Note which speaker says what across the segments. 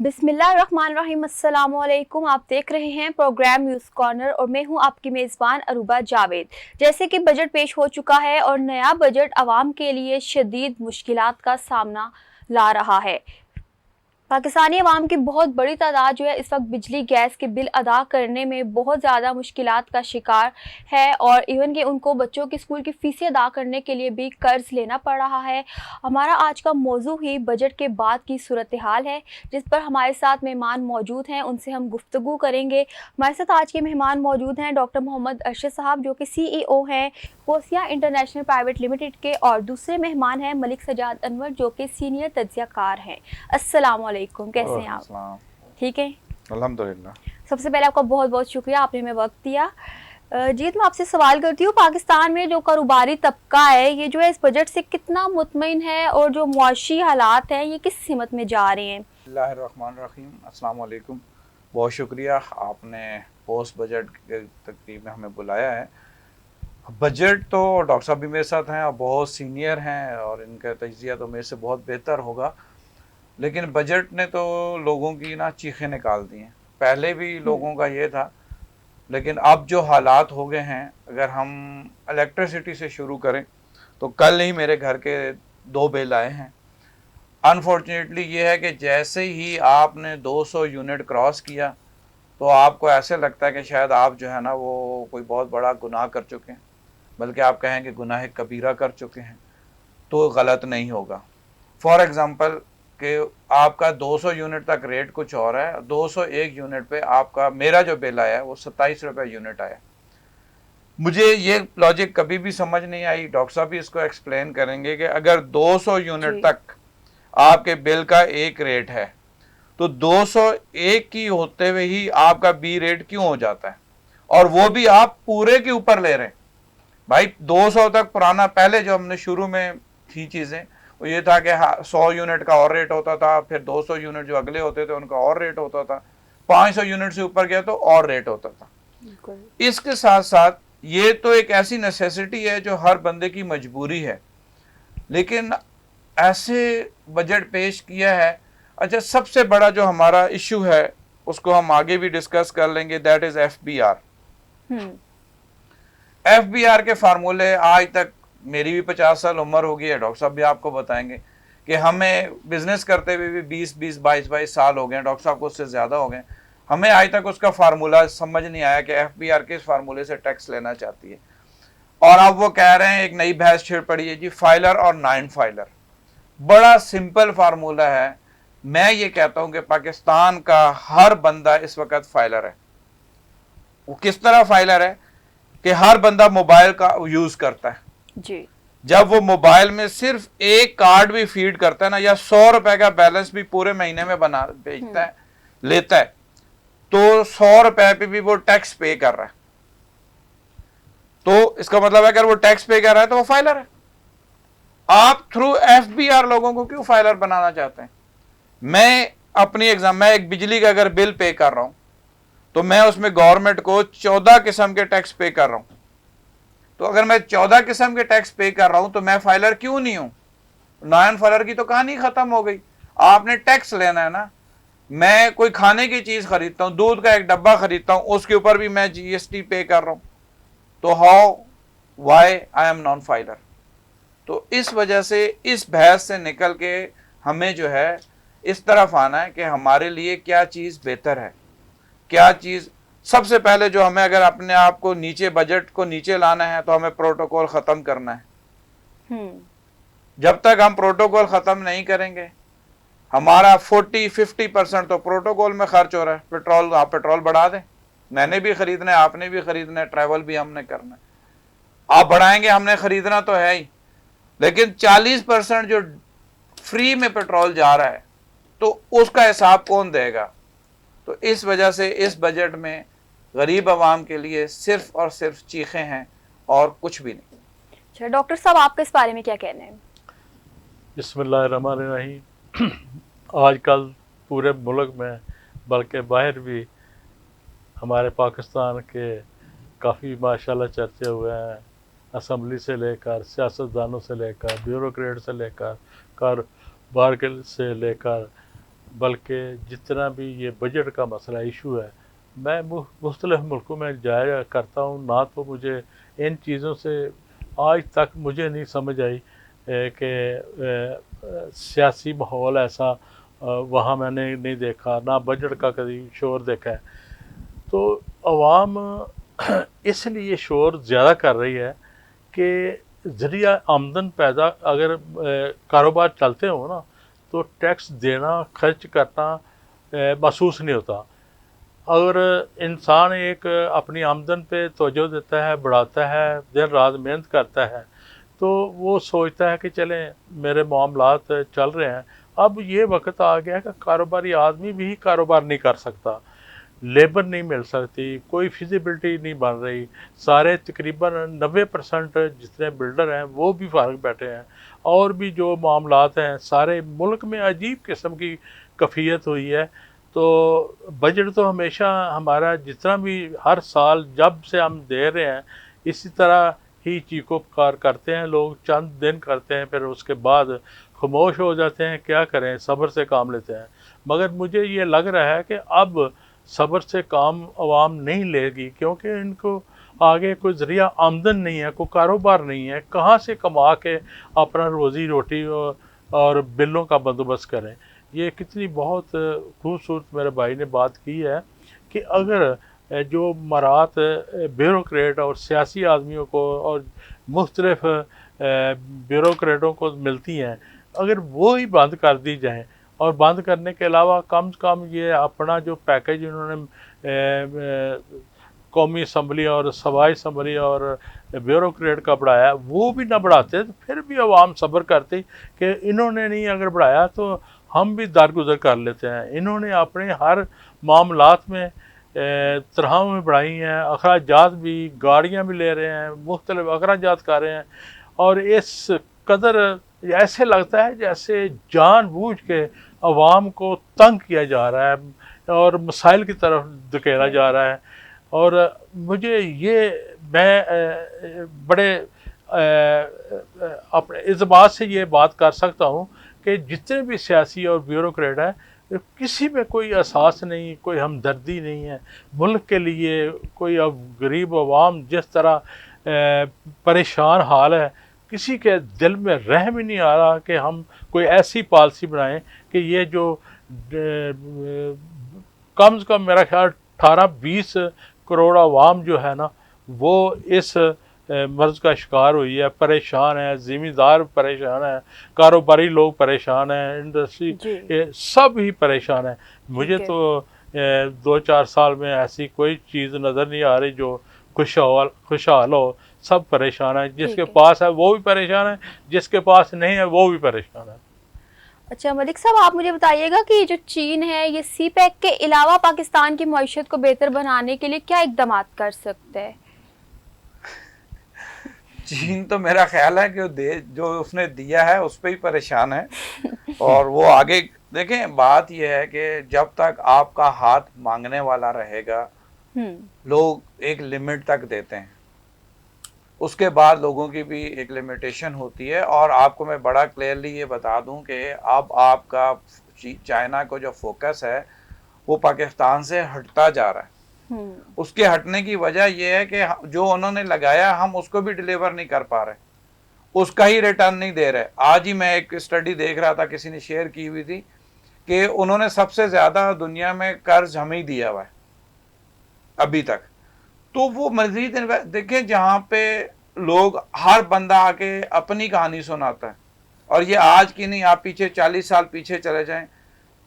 Speaker 1: बिस्मिल्लाहिर्रहमानिर्रहीम। अस्सलाम वालेकुम। आप देख रहे हैं प्रोग्राम न्यूज़ कॉर्नर और मैं हूं आपकी मेज़बान अरूबा जावेद। जैसे कि बजट पेश हो चुका है और नया बजट आवाम के लिए शदीद मुश्किलात का सामना ला रहा है। पाकिस्तानी अवाम की बहुत बड़ी तादाद जो है इस वक्त बिजली गैस के बिल अदा करने में बहुत ज़्यादा मुश्किलात का शिकार है और इवन कि उनको बच्चों की स्कूल की फ़ीसें अदा करने के लिए भी कर्ज लेना पड़ रहा है। हमारा आज का मौजू ही बजट के बाद की सूरत हाल है, जिस पर हमारे साथ मेहमान मौजूद हैं, उनसे हम गुफ्तगू करेंगे। हमारे साथ आज के मेहमान मौजूद हैं डॉक्टर मोहम्मद अरशद साहब, जो कि CEO हैं पोसिया इंटरनेशनल प्राइवेट लिमिटेड के, और दूसरे मेहमान हैं मलिक सजाद अनवर, जो कि सीनियर तज्ज़ियाकार हैं। अस्सलाम वालेकुम, कैसे हैं आप? ठीक है,
Speaker 2: अल्हम्दुलिल्लाह।
Speaker 1: सबसे पहले आपका बहुत बहुत शुक्रिया, आपने हमें वक्त दिया। जीत, मैं आपसे सवाल करती हूँ, पाकिस्तान में जो कारोबारी तबका है ये जो है इस बजट से कितना मुतमईन है और जो मुआशी हालात हैं ये किस सिमत में जा रहे हैं?
Speaker 2: बिस्मिल्लाहिर्रहमानिर्रहीम, अस्सलाम वालेकुम। बहुत शुक्रिया, आपने पोस्ट बजट के तकरीब में हमें बुलाया है। बजट तो डॉक्टर साहब भी मेरे साथ हैं और बहुत सीनियर हैं और इनका तज्ज़िया तो मेरे से बहुत बेहतर होगा। लेकिन बजट ने तो लोगों की ना चीखें निकाल दी हैं। पहले भी लोगों का ये था, लेकिन अब जो हालात हो गए हैं, अगर हम इलेक्ट्रिसिटी से शुरू करें तो कल ही मेरे घर के 2 बिल आए हैं। अनफॉर्चुनेटली ये है कि जैसे ही आपने 200 यूनिट क्रॉस किया तो आपको ऐसे लगता है कि शायद आप जो है ना वो कोई बहुत बड़ा गुनाह कर चुके हैं, बल्कि आप कहें कि गुनाह कबीरा कर चुके हैं, तो गलत नहीं होगा। फॉर एग्ज़ाम्पल कि आपका 200 यूनिट तक रेट कुछ और है, 201 यूनिट पे आपका मेरा जो बिल आया है वो 27 रुपये यूनिट आया। मुझे ये लॉजिक कभी भी समझ नहीं आई, डॉक्टर साहब भी इसको एक्सप्लेन करेंगे कि अगर 200 यूनिट तक आपके बिल का एक रेट है तो 201 की होते हुए ही आपका बी रेट क्यों हो जाता है, और वो भी आप पूरे के ऊपर ले रहे हैं। भाई 200 तक पुराना, पहले जो हमने शुरू में थी चीज़ें वो ये था कि 100 यूनिट का और रेट होता था, फिर 200 यूनिट जो अगले होते थे उनका और रेट होता था, 500 यूनिट से ऊपर गया तो और रेट होता था। इसके साथ साथ ये तो एक ऐसी नेसेसिटी है जो हर बंदे की मजबूरी है, लेकिन ऐसे बजट पेश किया है। अच्छा, सबसे बड़ा जो हमारा इशू है उसको हम आगे भी डिस्कस कर लेंगे, दैट इज FBR। FBR के फार्मूले आज तक, मेरी भी 50 साल उम्र हो गई है, डॉक्टर साहब भी आपको बताएंगे कि हमें बिजनेस करते हुए भी 20-20, 22-22 साल हो गए, डॉक्टर साहब को उससे ज़्यादा हो गए, हमें आज तक उसका फार्मूला समझ नहीं आया कि FBR किस फार्मूले से टैक्स लेना चाहती है। और अब वो कह रहे हैं, एक नई बहस छिड़ पड़ी है जी, फाइलर और नॉन फाइलर। बड़ा सिंपल फार्मूला है। मैं ये कहता हूं कि पाकिस्तान का हर बंदा इस वक्त फाइलर है। वो किस तरह फाइलर है कि हर बंदा मोबाइल का यूज करता है
Speaker 1: जी।
Speaker 2: जब वो मोबाइल में सिर्फ एक कार्ड भी फीड करता है ना, या 100 रुपए का बैलेंस भी पूरे महीने में बना भेजता है, लेता है, तो 100 रुपए पे भी वो टैक्स पे कर रहा है। तो इसका मतलब है अगर वो टैक्स पे कर रहा है तो वो फाइलर है। आप थ्रू FBR लोगों को क्यों फाइलर बनाना चाहते हैं? मैं अपनी एग्जाम, मैं एक बिजली का अगर बिल पे कर रहा हूं तो मैं उसमें गवर्नमेंट को 14 किस्म के टैक्स पे कर रहा हूं। तो अगर मैं 14 किस्म के टैक्स पे कर रहा हूं तो मैं फाइलर क्यों नहीं हूं? नॉन फाइलर की तो कहानी खत्म हो गई। आपने टैक्स लेना है ना। मैं कोई खाने की चीज खरीदता हूं, दूध का एक डब्बा खरीदता हूं, उसके ऊपर भी मैं GST पे कर रहा हूं, तो how why I am non filer? तो इस वजह से इस बहस से निकल के हमें जो है इस तरफ आना है कि हमारे लिए क्या चीज़ बेहतर है, क्या चीज़। सबसे पहले जो हमें, अगर अपने आप को नीचे, बजट को नीचे लाना है तो हमें प्रोटोकॉल ख़त्म करना है। जब तक हम प्रोटोकॉल ख़त्म नहीं करेंगे, हमारा 40-50% तो प्रोटोकॉल में खर्च हो रहा है। पेट्रोल, आप पेट्रोल बढ़ा दें, मैंने भी खरीदना है, आपने भी खरीदना है, ट्रैवल भी हमने करना है, आप बढ़ाएंगे, हमने खरीदना तो है ही, लेकिन 40% जो फ्री में पेट्रोल जा रहा है तो उसका हिसाब कौन देगा? तो इस वजह से इस बजट में गरीब आवाम के लिए सिर्फ और सिर्फ चीखें हैं और कुछ भी नहीं।
Speaker 1: अच्छा डॉक्टर साहब, आपके इस बारे में क्या कहना है?
Speaker 3: बिस्मिल्लाहिर्रहमानिर्रहीम। आजकल पूरे मुल्क में, बल्कि बाहर भी, हमारे पाकिस्तान के काफ़ी माशाल्लाह चर्चे हुए हैं। असम्बली से लेकर, सियासतदानों से लेकर, ब्यूरोक्रेट से लेकर, कारोबार से लेकर, बल्कि जितना भी ये बजट का मसला इशू है, मैं मुख्तलिफ़ मुल्कों में जाया करता हूँ ना, तो मुझे इन चीज़ों से आज तक मुझे नहीं समझ आई कि सियासी माहौल ऐसा वहाँ मैंने नहीं देखा, ना बजट का कभी शोर देखा है। तो अवाम इसलिए शोर ज़्यादा कर रही है कि ज़रिया आमदन पैदा अगर कारोबार चलते हो ना, तो टैक्स देना, खर्च करना महसूस नहीं होता। अगर इंसान एक अपनी आमदन पे तवज्जो देता है, बढ़ाता है, दिन रात मेहनत करता है, तो वो सोचता है कि चलें मेरे मामलात चल रहे हैं। अब ये वक्त आ गया कि कारोबारी आदमी भी कारोबार नहीं कर सकता, लेबर नहीं मिल सकती, कोई फिजिबिलिटी नहीं बन रही। सारे तकरीबन 90% जितने बिल्डर हैं वो भी फारग बैठे हैं, और भी जो मामलात हैं सारे मुल्क में अजीब किस्म की कफ़ियत हुई है। तो बजट तो हमेशा हमारा जितना भी हर साल जब से हम दे रहे हैं, इसी तरह ही चीखो पुकार करते हैं लोग, चंद दिन करते हैं, फिर उसके बाद खामोश हो जाते हैं। क्या करें, सब्र से काम लेते हैं। मगर मुझे ये लग रहा है कि अब सब्र से काम अवाम नहीं लेगी, क्योंकि इनको आगे कोई ज़रिया आमदन नहीं है, कोई कारोबार नहीं है, कहाँ से कमा के अपना रोज़ी रोटी और बिलों का बंदोबस्त करें। ये कितनी बहुत खूबसूरत मेरे भाई ने बात की है कि अगर जो मराहत ब्यूरोक्रेट और सियासी आदमियों को और मुख्तलिफ ब्यूरोक्रेटों को मिलती हैं, अगर वो ही बंद कर दी जाएँ, और बंद करने के अलावा कम से कम ये अपना जो पैकेज इन्होंने कौमी असम्बली और सूबाई असम्बली और ब्यूरोक्रेट का बढ़ाया, वो भी ना बढ़ाते तो फिर भी अवाम सब्र करती कि इन्होंने नहीं अगर बढ़ाया तो हम भी दरगुजर कर लेते हैं। इन्होंने अपने हर मामलात में तरह में बढ़ाई हैं, अखराजात भी, गाड़ियाँ भी ले रहे हैं, मुख्तलिफ अखराजात कर रहे हैं, और इस कदर ऐसे लगता है जैसे जानबूझ के अवाम को तंग किया जा रहा है और मसाइल की तरफ धकेला जा रहा है। और मुझे ये मैं बड़े अपने इस बात से ये बात कर सकता हूँ कि जितने भी सियासी और ब्यूरोक्रेट हैं, किसी में कोई एहसास नहीं, कोई हमदर्दी नहीं है मुल्क के लिए। कोई अब गरीब अवाम जिस तरह परेशान हाल है, किसी के दिल में रहम ही नहीं आ रहा कि हम कोई ऐसी पॉलिसी बनाएं कि ये जो कम से कम मेरा ख्याल 18-20 करोड़ अवाम जो है ना, वो इस मर्ज़ का शिकार हुई है, परेशान है, ज़िम्मेदार परेशान है, कारोबारी लोग परेशान हैं, इंडस्ट्री सब ही परेशान है। मुझे तो 2-4 साल में ऐसी कोई चीज़ नज़र नहीं आ रही जो खुशहाल हो। सब परेशान है, जिसके पास है वो भी परेशान है, जिसके पास नहीं है वो भी परेशान है।
Speaker 1: अच्छा मलिक साहब, आप मुझे बताइएगा कि जो चीन है, ये सी पैक के अलावा पाकिस्तान की मईशत को बेहतर बनाने के लिए क्या इकदाम कर सकते हैं?
Speaker 2: चीन तो मेरा ख्याल है कि जो उसने दिया है उस पर ही परेशान है और वो आगे देखें। बात यह है कि जब तक आपका हाथ मांगने वाला रहेगा, लोग एक लिमिट तक देते हैं, उसके बाद लोगों की भी एक लिमिटेशन होती है। और आपको मैं बड़ा क्लियरली ये बता दूं कि अब आपका चाइना को जो फोकस है वो पाकिस्तान से हटता जा रहा है। उसके हटने की वजह यह है कि जो उन्होंने लगाया हम उसको भी डिलीवर नहीं कर पा रहे, उसका ही रिटर्न नहीं दे रहे। आज ही मैं एक स्टडी देख रहा था, किसी ने शेयर की हुई थी कि उन्होंने सबसे ज्यादा दुनिया में कर्ज हमें ही दिया हुआ है अभी तक। तो वो मजीद देखें, जहाँ पे लोग हर बंदा आके अपनी कहानी सुनाता है, और ये आज की नहीं, आप पीछे 40 साल पीछे चले जाएं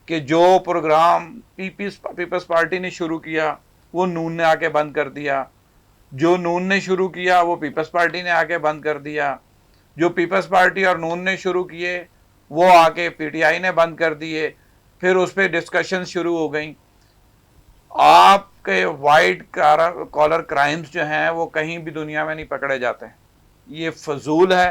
Speaker 2: कि जो प्रोग्राम पीपल्स पार्टी ने शुरू किया वो नून ने आके बंद कर दिया, जो नून ने शुरू किया वो पीपल्स पार्टी ने आके बंद कर दिया, जो पीपल्स पार्टी और नून ने शुरू किए वो आके पीटीआई ने बंद कर दिए, फिर उस पर डिस्कशन शुरू हो गई। आपके वाइट कॉलर क्राइम्स जो हैं वो कहीं भी दुनिया में नहीं पकड़े जाते। ये फजूल है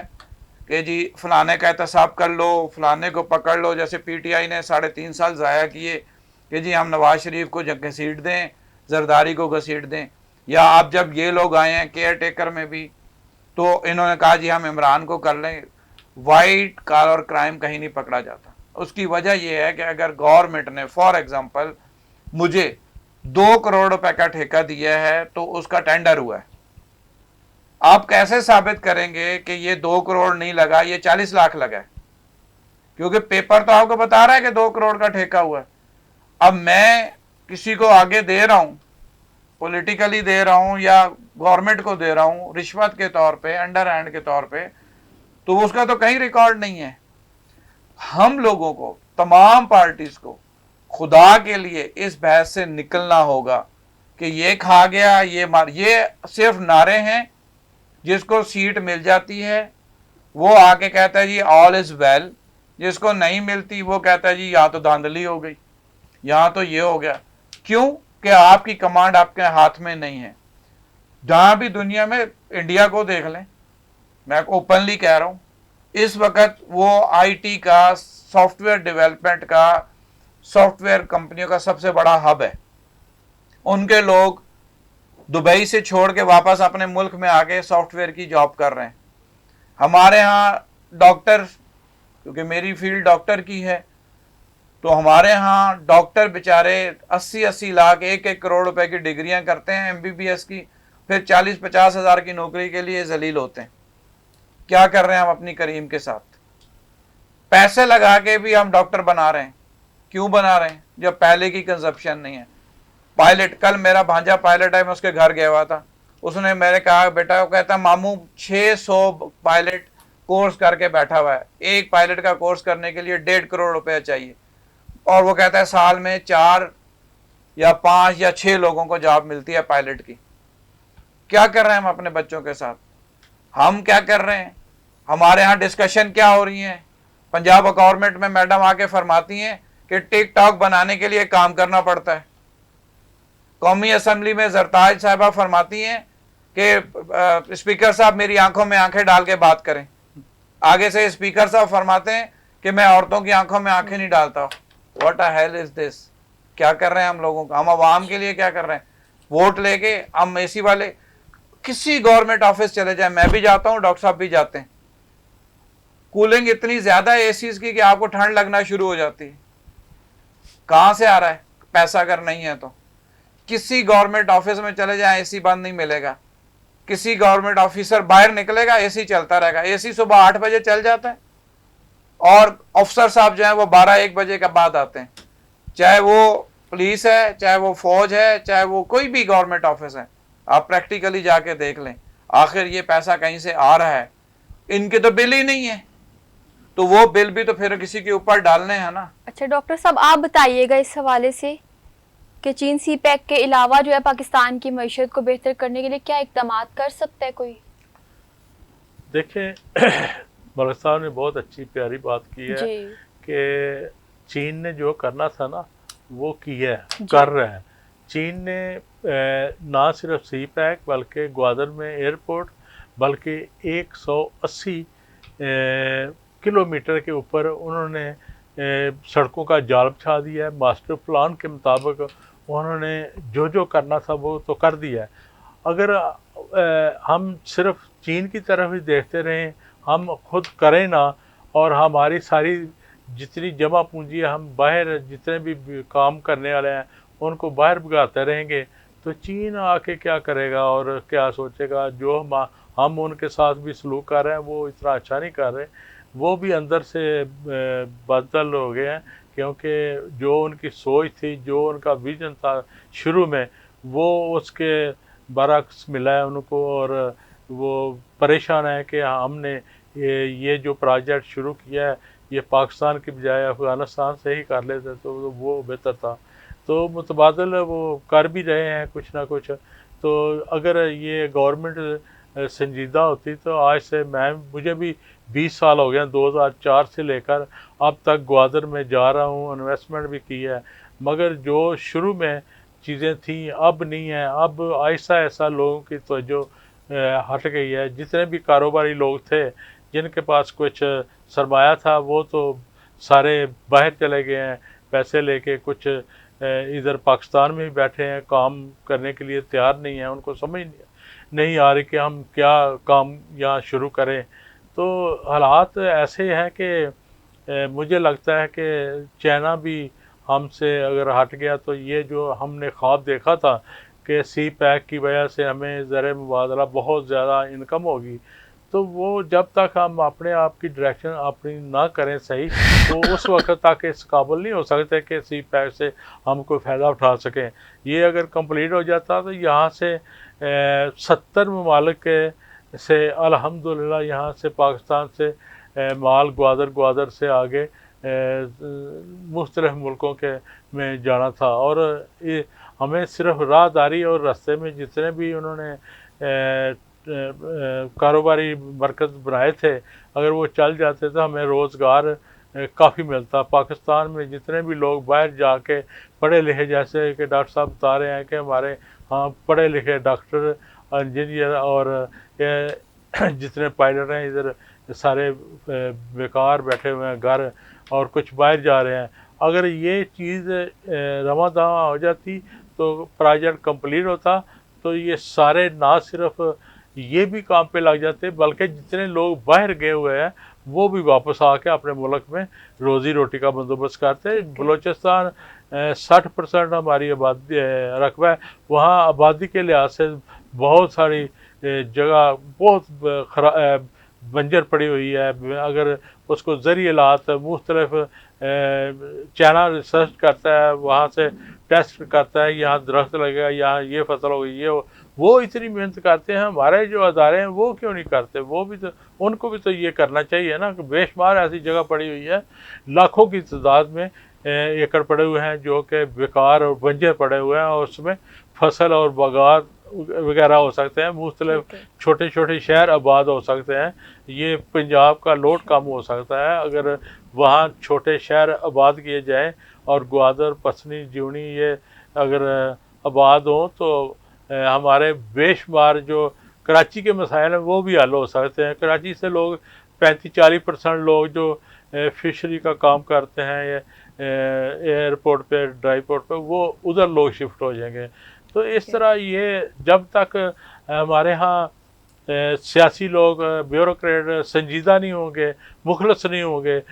Speaker 2: कि जी फलाने का एहतसाब कर लो, फलाने को पकड़ लो। जैसे पीटीआई ने 3.5 साल ज़ाया किए कि जी हम नवाज शरीफ को घसीट दें, जरदारी को घसीट दें। या अब जब ये लोग आए हैं केयर टेकर में भी, तो इन्होंने कहा जी हम इमरान को कर लें। वाइट कॉलर क्राइम कहीं नहीं पकड़ा जाता। उसकी वजह यह है कि अगर गवर्नमेंट ने फॉर एग्जांपल मुझे 2 करोड़ रुपए का ठेका दिया है तो उसका टेंडर हुआ है, आप कैसे साबित करेंगे कि ये 2 करोड़ नहीं लगा, ये 40 लाख लगा है? क्योंकि पेपर तो आपको बता रहा है कि 2 करोड़ का ठेका हुआ है। अब मैं किसी को आगे दे रहा हूं, पॉलिटिकली दे रहा हूं या गवर्नमेंट को दे रहा हूं रिश्वत के तौर पे, अंडर हैंड के तौर पे, तो उसका तो कहीं रिकॉर्ड नहीं है। हम लोगों को, तमाम पार्टीज को खुदा के लिए इस बहस से निकलना होगा कि ये खा गया, ये मार, ये सिर्फ नारे हैं। जिसको सीट मिल जाती है वो आके कहता है जी ऑल इज वेल, जिसको नहीं मिलती वो कहता है जी यहाँ तो धांधली हो गई, यहाँ तो ये हो गया। क्यों? कि आपकी कमांड आपके हाथ में नहीं है। जहां भी दुनिया में, इंडिया को देख लें, मैं ओपनली कह रहा हूं, इस वक्त वो आईटी का, सॉफ्टवेयर डेवलपमेंट का, सॉफ्टवेयर कंपनियों का सबसे बड़ा हब है। उनके लोग दुबई से छोड़ के वापस अपने मुल्क में आके सॉफ्टवेयर की जॉब कर रहे हैं। हमारे यहाँ डॉक्टर, क्योंकि मेरी फील्ड डॉक्टर की है, तो हमारे यहाँ डॉक्टर बेचारे 80-80 लाख, 1-1 करोड़ रुपए की डिग्रियां करते हैं एमबीबीएस की, फिर 40-50 हज़ार की नौकरी के लिए जलील होते हैं। क्या कर रहे हैं हम अपनी करीम के साथ? पैसे लगा के भी हम डॉक्टर बना रहे हैं। क्यों बना रहे हैं? जब पहले की कंजप्शन नहीं है। पायलट, कल मेरा भांजा पायलट है, मैं उसके घर गया हुआ था, उसने मेरे कहा बेटा, वो कहता मामू 600 पायलट कोर्स करके बैठा हुआ है, एक पायलट का कोर्स करने के लिए 1.5 करोड़ रुपया चाहिए, और वो कहता है साल में 4 या 5 या 6 लोगों को जॉब मिलती है पायलट की। क्या कर रहे हैं हम अपने बच्चों के साथ? हम क्या कर रहे हैं? हमारे यहाँ डिस्कशन क्या हो रही है? पंजाब गवर्नमेंट में मैडम आके फरमाती हैं कि टिकटॉक बनाने के लिए काम करना पड़ता है। कौमी असम्बली में जरताज साहिबा फरमाती हैं कि स्पीकर साहब मेरी आंखों में आंखें डाल के बात करें। आगे से स्पीकर साहब फरमाते हैं कि मैं औरतों की आंखों में आंखें नहीं डालता। What a hell is this? क्या कर रहे हैं हम लोगों का? हम आवाम के लिए क्या कर रहे हैं? वोट लेके हम एसी वाले, किसी गवर्नमेंट ऑफिस चले जाए, मैं भी जाता हूं, डॉक्टर साहब भी जाते हैं, कूलिंग इतनी ज्यादा है एसीज की कि आपको ठंड लगना शुरू हो जाती है। कहां से आ रहा है? पैसा अगर नहीं है तो। किसी गवर्नमेंट ऑफिस में चले जाए एसी बंद नहीं मिलेगा। किसी गवर्नमेंट ऑफिसर बाहर निकलेगा एसी चलता रहेगा। एसी सुबह 8 बजे चल जाता है और अफसर साहब जो है वो 12-1 बजे के बाद आते हैं। चाहे वो पुलिस है, चाहे वो फौज है, चाहे वो कोई भी गवर्नमेंट ऑफिस है, आप प्रैक्टिकली जाके देख लें। आखिर ये पैसा कहीं से आ रहा है? इनके तो बिल ही नहीं है, तो वो बिल भी तो फिर किसी के ऊपर डालने हैं ना।
Speaker 1: अच्छा डॉक्टर साहब, आप बताइएगा इस हवाले से कि चीन सी पैक के अलावा जो है पाकिस्तान की मईशत को बेहतर करने के लिए क्या इकदाम कर सकता है कोई?
Speaker 3: देखिए मलिक साहब ने बहुत अच्छी प्यारी बात की है कि चीन ने जो करना था ना वो किया है, कर रहा है। चीन ने ना सिर्फ सी पैक बल्कि ग्वादर में एयरपोर्ट, बल्कि 180 किलोमीटर के ऊपर उन्होंने सड़कों का जाल बिछा दिया है। मास्टर प्लान के मुताबिक उन्होंने जो जो करना था वो तो कर दिया है। अगर हम सिर्फ चीन की तरफ ही देखते रहें, हम खुद करें ना, और हमारी सारी जितनी जमा पूंजी हम बाहर जितने भी काम करने वाले हैं उनको बाहर भगाते रहेंगे, तो चीन आके क्या करेगा और क्या सोचेगा? जो हम उनके साथ भी सलूक कर रहे हैं वो इतना अच्छा नहीं कर रहे, वो भी अंदर से बदल हो गए हैं, क्योंकि जो उनकी सोच थी, जो उनका विजन था शुरू में, वो उसके बरक्स मिला है उनको, और वो परेशान है कि हमने ये जो प्रोजेक्ट शुरू किया है ये पाकिस्तान की बजाय अफ़गानिस्तान से ही कर लेते तो वो बेहतर था। तो मुतबादल वो कर भी रहे हैं कुछ ना कुछ। तो अगर ये गवर्नमेंट संजीदा होती तो आज से मुझे भी 20 साल हो गए, 2004 से लेकर अब तक ग्वादर में जा रहा हूँ, इन्वेस्टमेंट भी की है, मगर जो शुरू में चीज़ें थी अब नहीं है। अब ऐसा ऐसा लोगों की तवज्जो हट गई है। जितने भी कारोबारी लोग थे जिनके पास कुछ सरमाया था वो तो सारे बाहर चले गए हैं पैसे लेके, कुछ इधर पाकिस्तान में भी बैठे हैं, काम करने के लिए तैयार नहीं है। उनको समझ नहीं आ रही कि हम क्या काम यहाँ शुरू करें। तो हालात ऐसे हैं कि मुझे लगता है कि चाइना भी हमसे अगर हट गया तो ये जो हमने ख्वाब देखा था कि सी पैक की वजह से हमें ज़र मुबादला बहुत ज़्यादा इनकम होगी, तो वो जब तक हम अपने आप की डायरेक्शन अपनी ना करें सही, तो उस वक्त तक इस काबिल नहीं हो सकते कि सी पैक से हम कोई फ़ायदा उठा सकें। ये अगर कंप्लीट हो जाता तो यहाँ से 70 ममालिक से अल्हम्दुलिल्लाह यहाँ से पाकिस्तान से माल ग्वादर से आगे मुख्तलिफ़ मुल्कों के में जाना था। और ये हमें सिर्फ राहदारी और रास्ते में जितने भी उन्होंने कारोबारी मरकज़ बनाए थे, अगर वो चल जाते तो हमें रोज़गार काफ़ी मिलता। पाकिस्तान में जितने भी लोग बाहर जाके पढ़े लिखे, जैसे कि डॉक्टर साहब बता रहे हैं कि हमारे यहाँ पढ़े लिखे डॉक्टर, इंजीनियर और जितने पायलट हैं इधर सारे बेकार बैठे हुए हैं घर, और कुछ बाहर जा रहे हैं। अगर ये चीज़ रवा दवा हो जाती तो प्रोजेक्ट कंप्लीट होता, तो ये सारे ना सिर्फ ये भी काम पे लग जाते, बल्कि जितने लोग बाहर गए हुए हैं वो भी वापस आके अपने मुल्क में रोज़ी रोटी का बंदोबस्त करते। बलूचिस्तान 60% हमारी आबादी रकबा है, वहाँ आबादी के लिहाज से बहुत सारी जगह बहुत बंजर पड़ी हुई है। अगर उसको ज़रिए लात मुख्तलिफ चाइना रिसर्च करता है, वहाँ से टेस्ट करता है, यहाँ दरख्त लगेगा, यहाँ ये फसल होगी, ये वो इतनी मेहनत करते हैं। हमारे जो अदारे हैं वो क्यों नहीं करते? वो भी तो, उनको भी तो ये करना चाहिए ना। बेशुमार ऐसी जगह पड़ी हुई है, लाखों की तादाद में एकड़ पड़े हुए हैं जो कि बेकार और बंजर पड़े हुए हैं, और उसमें फसल और बागात वगैरह हो सकते हैं। मुख्तलिफ छोटे छोटे शहर आबाद हो सकते हैं। ये पंजाब का लोड कम हो सकता है अगर वहाँ छोटे शहर आबाद किए जाएं, और ग्वादर, पसनी, जीवनी ये अगर आबाद हों तो हमारे बेशुमार जो कराची के मसाइल हैं वो भी हल हो सकते हैं। कराची से लोग 35-40% लोग जो फिशरी का काम करते हैं या एयरपोर्ट पे, ड्राई पोर्ट पे, वो उधर लोग शिफ्ट हो जाएंगे। तो इस तरह ये जब तक हमारे यहाँ सियासी लोग, ब्यूरोक्रेट संजीदा नहीं होंगे, मुखलस नहीं होंगे,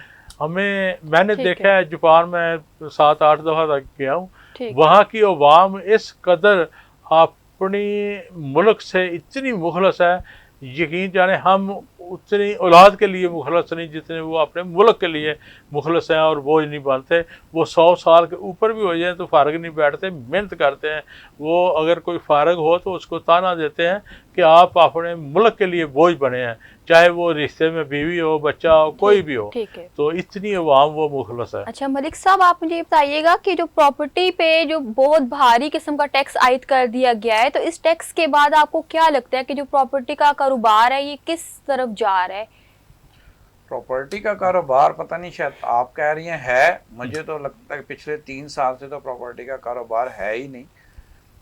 Speaker 3: मैंने देखा है जापान में 7-8 दफ़ा तक गया हूँ, वहाँ की अवाम इस कदर अपनी मुल्क से इतनी मुखलस है, यकीन जाने हम उतनी औलाद के लिए मुखलस नहीं जितने वो अपने मुल्क के लिए मुखलस हैं, और बोझ नहीं बनते। वो 100 साल के ऊपर भी हो जाए तो फारग नहीं बैठते, मेहनत करते हैं। वो अगर कोई फारग हो तो उसको ताना देते हैं कि आप अपने मुल्क के लिए बोझ बने हैं, चाहे वो रिश्ते में बीवी हो, बच्चा हो, कोई भी हो। तो इतनी अवाम वो मुखलस है।
Speaker 1: अच्छा मलिक साहब, आप मुझे बताइएगा कि जो प्रॉपर्टी पे जो बहुत भारी किस्म का टैक्स आयद कर दिया गया है, तो इस टैक्स के बाद आपको क्या लगता है कि जो प्रॉपर्टी का कारोबार है ये किस तरफ जा रहा है?
Speaker 2: प्रॉपर्टी का कारोबार पता नहीं, शायद आप कह रही हैं है, मुझे तो लगता है कि पिछले 3 साल से तो प्रॉपर्टी का कारोबार है ही नहीं।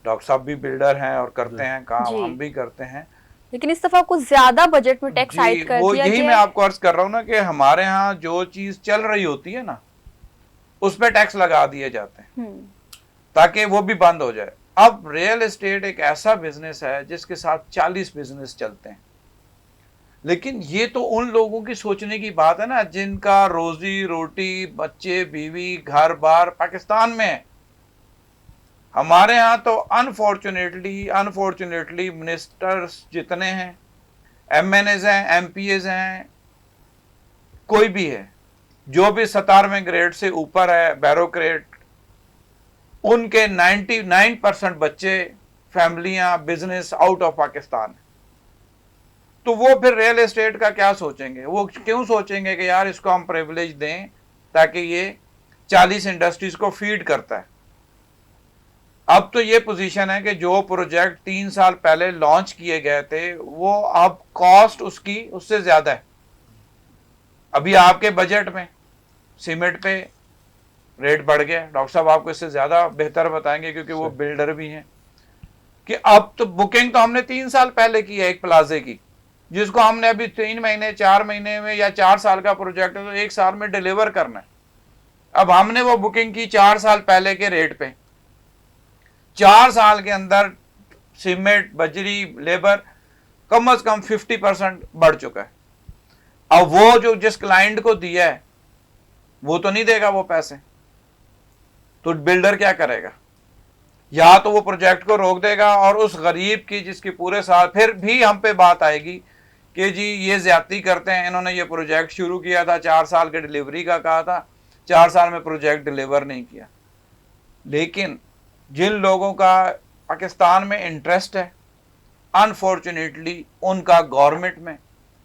Speaker 2: डॉक्टर साहब भी बिल्डर हैं और करते हैं काम, हम भी करते हैं,
Speaker 1: लेकिन इस दफा कुछ ज्यादा बजट में टैक्स आयद कर दिया
Speaker 2: यही मैं आपको अर्ज कर रहा हूँ ना कि हमारे यहाँ जो चीज चल रही होती है ना उस पर टैक्स लगा दिए जाते हैं ताकि वो भी बंद हो जाए। अब रियल एस्टेट एक ऐसा बिजनेस है जिसके साथ 40 बिजनेस चलते हैं, लेकिन ये तो उन लोगों की सोचने की बात है ना जिनका रोजी रोटी, बच्चे, बीवी, घर बार पाकिस्तान में है। हमारे यहाँ तो अनफॉर्चुनेटली मिनिस्टर्स जितने हैं, MNAs हैं, MPAs हैं, कोई भी है जो भी 17वें ग्रेड से ऊपर है, बैरोक्रेट, उनके 99% बच्चे, फैमिलियां, बिजनेस आउट ऑफ पाकिस्तान। तो वो फिर रियल एस्टेट का क्या सोचेंगे? वो क्यों सोचेंगे कि यार इसको हम प्रिविलेज दें ताकि ये 40 इंडस्ट्रीज को फीड करता है। अब तो ये पोजीशन है कि जो प्रोजेक्ट 3 साल पहले लॉन्च किए गए थे वो अब कॉस्ट उसकी उससे ज्यादा है। अभी आपके बजट में सीमेंट पे रेट बढ़ गया, डॉक्टर साहब आपको इससे ज्यादा बेहतर बताएंगे क्योंकि वो बिल्डर भी हैं, कि अब तो बुकिंग तो हमने 3 साल पहले की है एक प्लाजे की, जिसको हमने अभी 3 महीने 4 महीने में, या 4 साल का प्रोजेक्ट है तो 1 साल में डिलीवर करना है। अब हमने वो बुकिंग की 4 साल पहले के रेट पे, 4 साल के अंदर सीमेंट, बजरी, लेबर कम से कम 50% बढ़ चुका है। अब वो जो जिस क्लाइंट को दिया है वो तो नहीं देगा वो पैसे, तो बिल्डर क्या करेगा? या तो वो प्रोजेक्ट को रोक देगा और उस गरीब की जिसकी पूरे साल, फिर भी हम पे बात आएगी कि जी ये ज्यादती करते हैं, इन्होंने ये प्रोजेक्ट शुरू किया था, 4 साल के डिलीवरी का कहा था, 4 साल में प्रोजेक्ट डिलीवर नहीं किया। लेकिन जिन लोगों का पाकिस्तान में इंटरेस्ट है, अनफॉर्चुनेटली उनका गवर्नमेंट में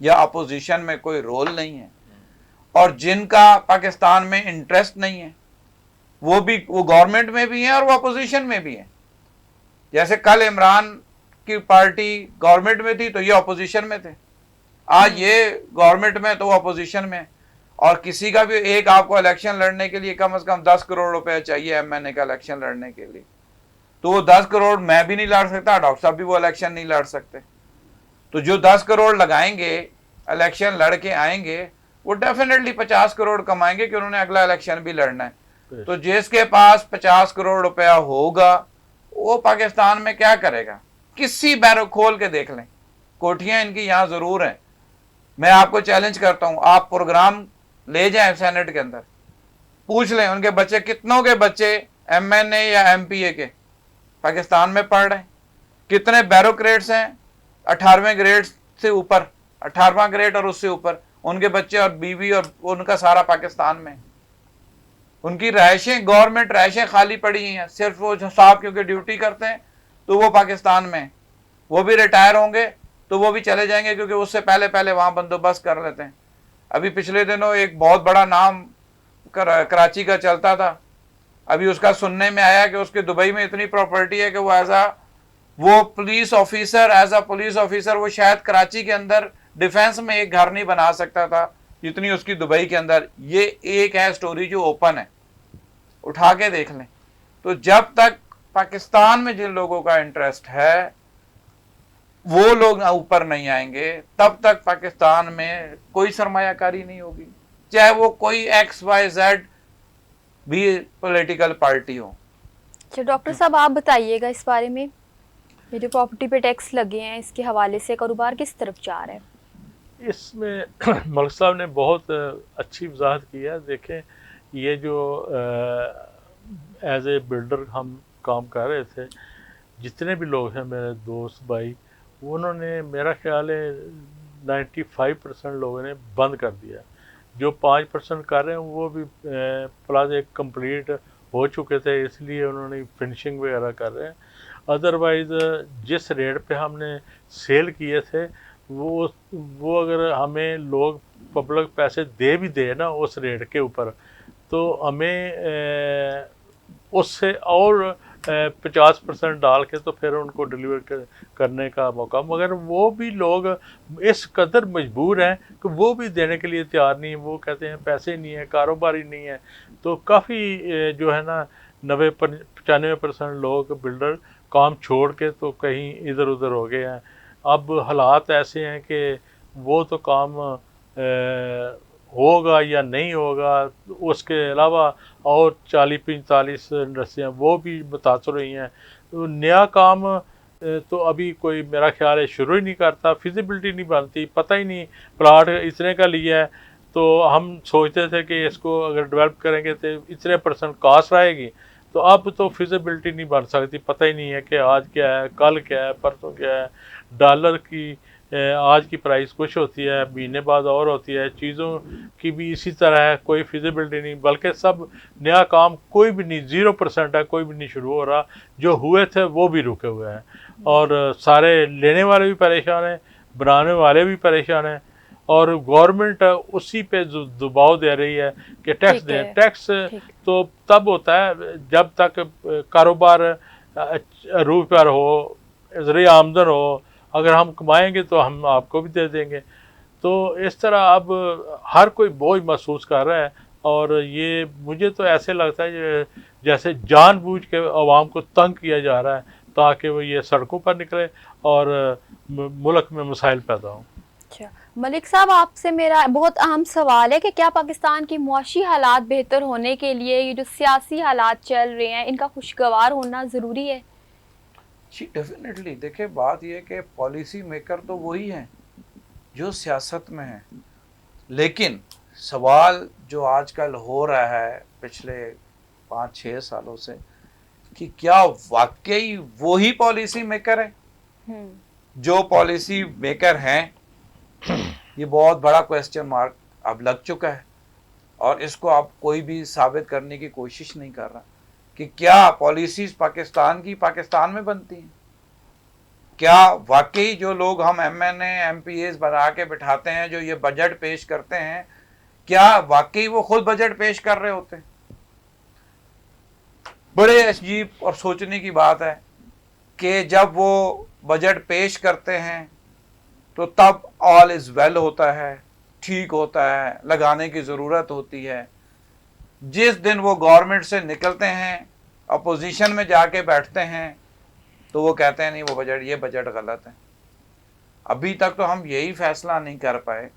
Speaker 2: या अपोजिशन में कोई रोल नहीं है, और जिनका पाकिस्तान में इंटरेस्ट नहीं है वो गवर्नमेंट में भी है और वो अपोजिशन में भी है। जैसे कल इमरान की पार्टी गवर्नमेंट में थी तो ये अपोजिशन में थे, आज ये गवर्नमेंट में तो वो अपोजिशन में। और किसी का भी एक आपको इलेक्शन लड़ने के लिए कम से कम 10 करोड़ रुपए चाहिए एमएनए का इलेक्शन लड़ने के लिए, तो वो 10 करोड़ मैं भी नहीं लड़ सकता, डॉक्टर साहब भी वो इलेक्शन नहीं लड़ सकते। तो जो 10 करोड़ लगाएंगे, इलेक्शन लड़ के आएंगे, वो डेफिनेटली 50 करोड़ कमाएंगे कि उन्होंने अगला इलेक्शन भी लड़ना है। तो जिसके पास 50 करोड़ रुपया होगा वो पाकिस्तान में क्या करेगा? किसी बैरक खोल के देख लें, कोठियां इनकी यहां जरूर हैं। मैं आपको चैलेंज करता हूं, आप प्रोग्राम ले जाएं सेनेट के अंदर, पूछ लें उनके बच्चे, कितनों के बच्चे एमएनए या एमपीए के पाकिस्तान में पढ़ रहे हैं, कितने ब्यूरोक्रेट्स हैं 18वें ग्रेड से ऊपर, 18वां ग्रेड और उससे ऊपर, उनके बच्चे और बीवी और उनका सारा पाकिस्तान में। उनकी रहायशें, गवर्नमेंट रहायशें खाली पड़ी हैं, सिर्फ वो साहब क्योंकि ड्यूटी करते हैं तो वो पाकिस्तान में, वो भी रिटायर होंगे तो वो भी चले जाएंगे क्योंकि उससे पहले पहले वहां बंदोबस्त कर लेते हैं। अभी पिछले दिनों एक बहुत बड़ा नाम कराची का चलता था, अभी उसका सुनने में आया कि उसके दुबई में इतनी प्रॉपर्टी है कि वो पुलिस ऑफिसर वो शायद कराची के अंदर डिफेंस में एक घर नहीं बना सकता था जितनी उसकी दुबई के अंदर। ये एक है स्टोरी जो ओपन है, उठा के देख लें। तो जब तक पाकिस्तान में जिन लोगों का इंटरेस्ट है वो लोग ऊपर नहीं आएंगे, तब तक पाकिस्तान में कोई सरमायाकारी नहीं होगी, चाहे वो कोई XYZ भी पॉलिटिकल पार्टी हो।
Speaker 1: अच्छा डॉक्टर साहब, आप बताइएगा इस बारे में, ये जो प्रॉपर्टी पे टैक्स लगे हैं इसके हवाले से कारोबार किस तरफ जा रहा है?
Speaker 3: इसमें मलिक साहब ने बहुत अच्छी वजाहत की है। देखें, ये जो एज ए बिल्डर हम काम कर रहे थे, जितने भी लोग हैं मेरे दोस्त भाई, उन्होंने मेरा ख्याल है 95% लोगों ने बंद कर दिया। जो 5% कर रहे हैं वो भी प्लाजे कंप्लीट हो चुके थे, इसलिए उन्होंने फिनिशिंग वगैरह कर रहे हैं। अदरवाइज़ जिस रेट पे हमने सेल किए थे वो अगर हमें लोग पब्लिक पैसे दे भी दे ना उस रेट के ऊपर, तो हमें उससे और 50% डाल के तो फिर उनको डिलीवर करने का मौका, मगर वो भी लोग इस कदर मजबूर हैं कि वो भी देने के लिए तैयार नहीं है। वो कहते हैं पैसे नहीं है, कारोबार ही नहीं है। तो काफ़ी जो है ना 90-95% लोग बिल्डर काम छोड़ के तो कहीं इधर उधर हो गए हैं। अब हालात ऐसे हैं कि वो तो काम होगा या नहीं होगा, उसके अलावा और 40-45 इंडस्ट्रियाँ वो भी मुतासर रही हैं। तो नया काम तो अभी कोई मेरा ख्याल है शुरू ही नहीं करता, फिजिबिलिटी नहीं बनती, पता ही नहीं प्लाट इतने का लिया है तो हम सोचते थे कि इसको अगर डेवलप करेंगे तो इतने % कास्ट आएगी, तो अब तो फिजिबिलिटी नहीं बन सकती। पता ही नहीं है कि आज क्या है, कल क्या है, परसों क्या है। डॉलर की आज की प्राइस कुछ होती है, महीने बाद और होती है, चीज़ों की भी इसी तरह है, कोई फिजिबिलिटी नहीं। बल्कि सब नया काम कोई भी नहीं, 0% है, कोई भी नहीं शुरू हो रहा। जो हुए थे वो भी रुके हुए हैं और सारे लेने वाले भी परेशान हैं, बनाने वाले भी परेशान हैं, और गवर्नमेंट उसी पे दबाव दे रही है कि टैक्स दें। टैक्स तो तब होता है जब तक कारोबार रूप पर हो, ज़रिया आमदन हो। अगर हम कमाएंगे तो हम आपको भी दे देंगे। तो इस तरह अब हर कोई बोझ महसूस कर रहा है, और ये मुझे तो ऐसे लगता है जैसे जानबूझ के आवाम को तंग किया जा रहा है ताकि वो ये सड़कों पर निकले और मुल्क में मसाइल पैदा हों।
Speaker 1: अच्छा मलिक साहब, आपसे मेरा बहुत अहम सवाल है कि क्या पाकिस्तान की मुआशी हालात बेहतर होने के लिए ये जो सियासी हालात चल रहे हैं इनका खुशगवार होना ज़रूरी है?
Speaker 2: जी डेफिनेटली। देखिए, बात यह है कि पॉलिसी मेकर तो वही हैं जो सियासत में हैं, लेकिन सवाल जो आजकल हो रहा है पिछले 5-6 सालों से कि क्या वाकई वो ही पॉलिसी मेकर है जो पॉलिसी मेकर हैं, ये बहुत बड़ा क्वेश्चन मार्क अब लग चुका है और इसको अब कोई भी साबित करने की कोशिश नहीं कर रहा कि क्या पॉलिसीज पाकिस्तान की पाकिस्तान में बनती हैं। क्या वाकई जो लोग हम MNA MPAs बना के बिठाते हैं, जो ये बजट पेश करते हैं, क्या वाकई वो खुद बजट पेश कर रहे होते हैं। बड़े अजीब और सोचने की बात है कि जब वो बजट पेश करते हैं तो तब ऑल इज वेल होता है, ठीक होता है, लगाने की ज़रूरत होती है। जिस दिन वो गवर्नमेंट से निकलते हैं, अपोजिशन में जाके बैठते हैं, तो वो कहते हैं नहीं वो बजट, ये बजट गलत है। अभी तक तो हम यही फैसला नहीं कर पाए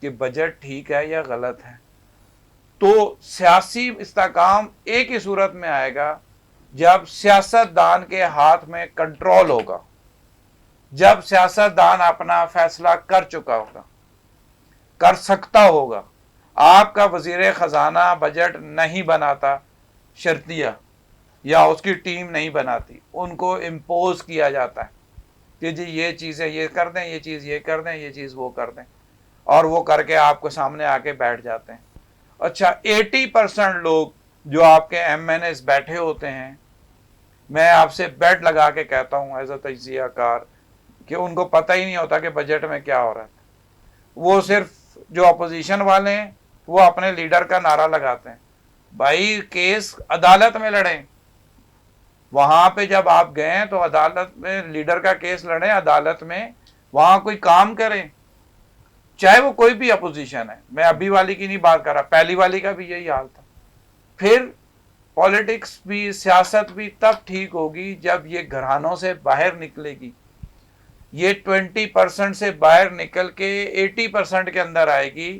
Speaker 2: कि बजट ठीक है या गलत है। तो सियासी इस्तेकाम एक ही सूरत में आएगा जब सियासतदान के हाथ में कंट्रोल होगा, जब सियासतदान अपना फैसला कर चुका होगा, कर सकता होगा। आपका वजीर खजाना बजट नहीं बनाता शर्तिया या उसकी टीम नहीं बनाती, उनको इम्पोज किया जाता है कि जी ये चीज़ें ये कर दें, ये चीज़ ये कर दें, ये चीज़ वो कर दें, और वो करके आपको सामने आके बैठ जाते हैं। अच्छा, 80% लोग जो आपके MNAs बैठे होते हैं, मैं आपसे बेट लगा के कहता हूँ एज अ तजियाकार कि उनको पता ही नहीं होता कि बजट में क्या हो रहा है। वो सिर्फ जो अपोजिशन वाले हैं वो अपने लीडर का नारा लगाते हैं, भाई केस अदालत में लड़ें। वहां पे जब आप गए तो अदालत में लीडर का केस लड़ें, अदालत में वहां कोई काम करें, चाहे वो कोई भी अपोजिशन है। मैं अभी वाली की नहीं बात कर रहा, पहली वाली का भी यही हाल था। फिर पॉलिटिक्स भी, सियासत भी तब ठीक होगी जब ये घरानों से बाहर निकलेगी। ये 20% से बाहर निकल के 80% के अंदर आएगी,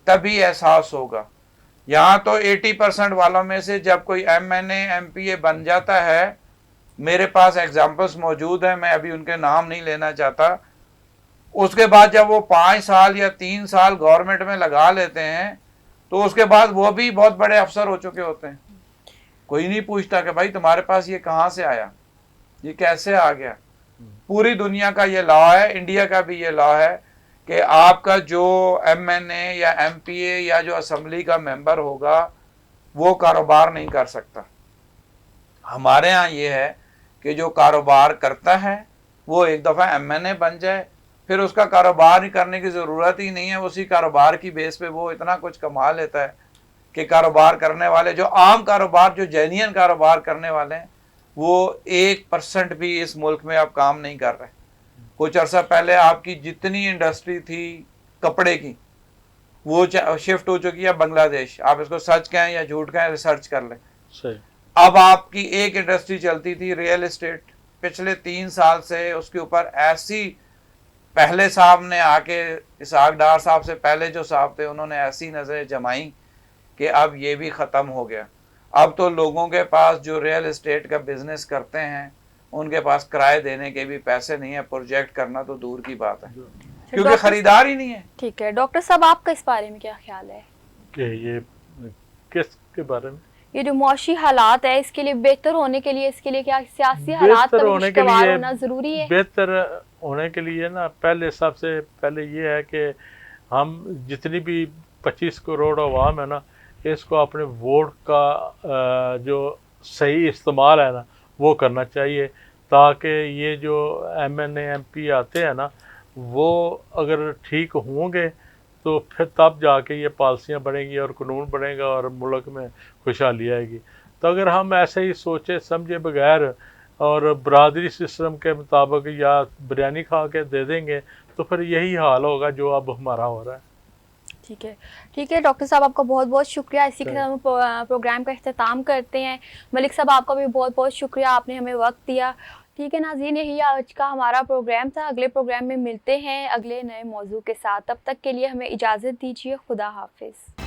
Speaker 2: तभी एहसास होगा। यहाँ तो 80% वालों में से जब कोई MNA MPA बन जाता है, मेरे पास एग्जाम्पल्स मौजूद हैं, मैं अभी उनके नाम नहीं लेना चाहता, उसके बाद जब वो 5 साल या 3 साल गवर्नमेंट में लगा लेते हैं तो उसके बाद वो भी बहुत बड़े अफसर हो चुके होते हैं। कोई नहीं पूछता कि भाई तुम्हारे पास ये कहाँ से आया, ये कैसे आ गया। पूरी दुनिया का ये लॉ है, इंडिया का भी ये लॉ है कि आपका जो MNA या MPA या जो असेंबली का मेंबर होगा वो कारोबार नहीं कर सकता। हमारे यहाँ ये है कि जो कारोबार करता है वो एक दफ़ा MNA बन जाए, फिर उसका कारोबार ही करने की ज़रूरत ही नहीं है। उसी कारोबार की बेस पे वो इतना कुछ कमा लेता है कि कारोबार करने वाले, जो आम कारोबार, जो जेन्युइन कारोबार करने वाले हैं, वो 1% भी इस मुल्क में अब काम नहीं कर रहे। कुछ अर्सा पहले आपकी जितनी इंडस्ट्री थी कपड़े की, वो शिफ्ट हो चुकी है बांग्लादेश। आप इसको सच कहें या झूठ कहें, रिसर्च कर लें।
Speaker 3: सही।
Speaker 2: अब आपकी एक इंडस्ट्री चलती थी रियल एस्टेट, पिछले 3 साल से उसके ऊपर ऐसी, पहले साहब ने आके, इसहाक डार साहब से पहले जो साहब थे, उन्होंने ऐसी नज़रें जमाई कि अब ये भी ख़त्म हो गया। अब तो लोगों के पास जो रियल एस्टेट का बिजनेस करते हैं उनके पास किराए देने के भी पैसे नहीं है, प्रोजेक्ट करना तो दूर की बात है, क्योंकि खरीदार ही नहीं है।
Speaker 1: ठीक है डॉक्टर साहब, आपका इस बारे में क्या ख्याल है
Speaker 3: कि ये किसके बारे में,
Speaker 1: ये जो मुआशी हालात है इसके लिए बेहतर होने के लिए, इसके लिए क्या सियासी हालात का
Speaker 3: बेहतर होने के लिए
Speaker 1: होना जरूरी है?
Speaker 3: बेहतर होने के लिए ना, पहले सबसे पहले ये है कि हम जितनी भी 25 करोड़ अवाम है ना, इसको अपने वोट का जो सही इस्तेमाल है ना वो करना चाहिए, ताकि ये जो MNA MP आते हैं ना वो अगर ठीक होंगे तो फिर तब जाके ये पॉलिसियाँ बनेंगी और कानून बनेगा और मुल्क में खुशहाली आएगी। तो अगर हम ऐसे ही सोचे समझे बगैर और बरादरी सिस्टम के मुताबिक या बिरयानी खा के दे देंगे तो फिर यही हाल होगा जो अब हमारा हो रहा है।
Speaker 1: ठीक है डॉक्टर साहब, आपका बहुत बहुत शुक्रिया। इसी के साथ हम प्रोग्राम का इख्तिताम करते हैं। मलिक साहब, आपका भी बहुत बहुत शुक्रिया, आपने हमें वक्त दिया। ठीक है नाज़रीन, यही आज का हमारा प्रोग्राम था। अगले प्रोग्राम में मिलते हैं अगले नए मौजू के साथ। तब तक के लिए हमें इजाज़त दीजिए। खुदा हाफिज़।